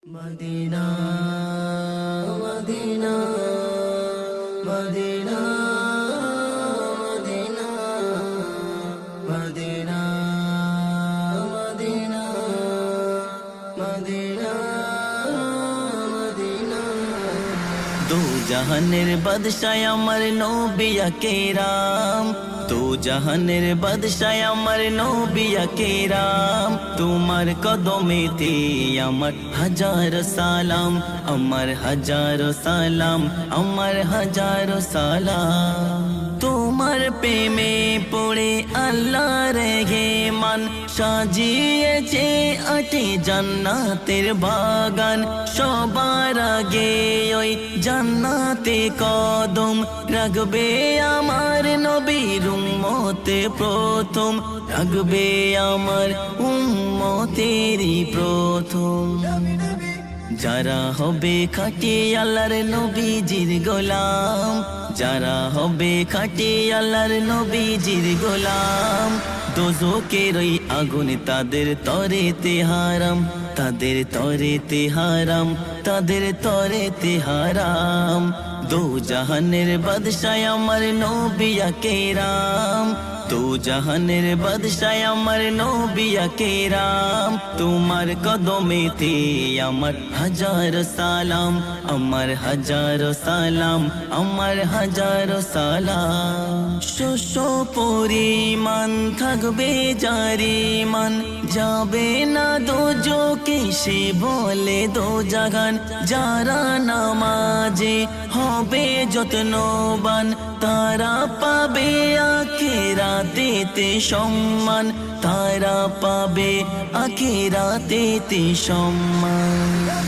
Medina Medina Medina Medina Medina Medina Medina Medina দু জাহানের বাদশাহ আমার নবী কেরাম তো জাহানের বাদশাহ আমার নবী কেরাম তোমার কদমেতে আমার হাজার সালাম আমার হাজার সালাম আমার হাজার সালাম তোমার প্রেমে পড়ে আল্লাহ রেগে মান সাজিয়েছে আটে জান্নাতের বাগান সবার আগে ওই জান্নাতে কদম রাখবে আমার নবীর উম্মতে প্রথম রাখবে আমার উম্মতেরই প্রথম যারা হবে খাঁটি আল্লাহর নবীজির গোলাম যারা হবে খাঁটি আল্লাহর নবীজির গোলাম দোজখের ওই আগুন তাদের তরেতে হারাম তাদের তরেতে হারাম তাদের তরেতে হারাম দো জাহানের বাদশাহ আমার নবী কেরাম তো জাহানের বাদশাহ আমার নবী কেরাম তোমার কদমেতে আমার হাজার সালাম আমার হাজার সালাম আমার হাজার সালাম শস্য পরিমাণ থাকবে জারিমান যাবে না দোজখে সে বলে দো জাহান যারা নামাজে হবে যত্নবান তারা পাবে আখিরাতেতে সম্মান তারা পাবে আখিরাতেতে সম্মান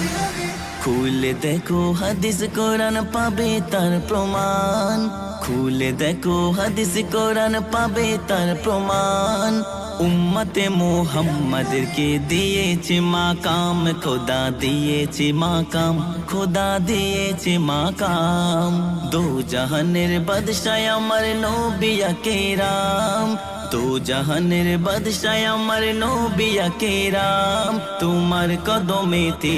খুলে দেখো হাদিস কোরআন পাবে তার প্রমাণ খুলে দেখো হাদিস কোরআন পাবে তার প্রমাণ উম্মতে মুহাম্মাদকে দিয়েছে মাকাম খোদা দিয়েছে মাকাম খোদা দিয়েছে মাকাম দো জাহানের বাদশাহ আমার নবী কেরাম তো জাহানের বাদশাহ আমার নবী কেরাম তোমার কদমেতে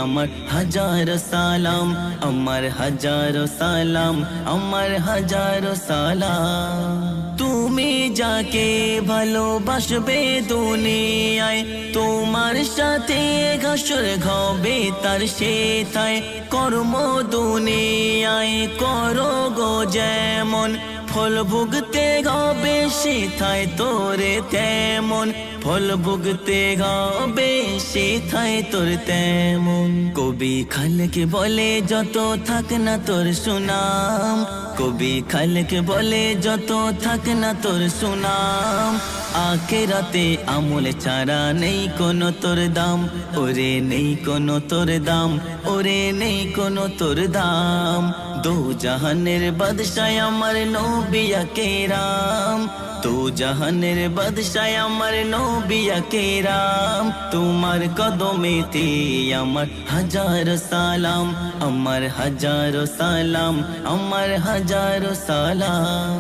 আমার হাজার সালাম আমার হাজার সালাম আমার হাজার সালাম তুমি যাকে ভালোবাসবে দুনিয়ায় তোমার সাথে ঘাসর ঘবে তার সেথায় কর্ম দুনিয়ায় করো গো যেমন ফল ভুগতে হবে সেথায় তোরে তেমন ফল ভুগতে হবে সেথায় তোর তেমন কবি খালকে বলে যত থাক না তোর সুনাম কবি খালকে বলে যত থাক না তোর সুনাম আখিরাতে আমল ছাড়া নেই কোনো তোর দাম ওরে নেই কোনো তোর দাম ওরে নেই কোনো তোর দাম দো জাহানের বাদশাহ আমার নবী কেরাম তো জাহানের বাদশাহ আমার নবী কেরাম তোমার কদমেতে আমার হাজার সালাম আমার হাজার সালাম আমার হাজার সালাম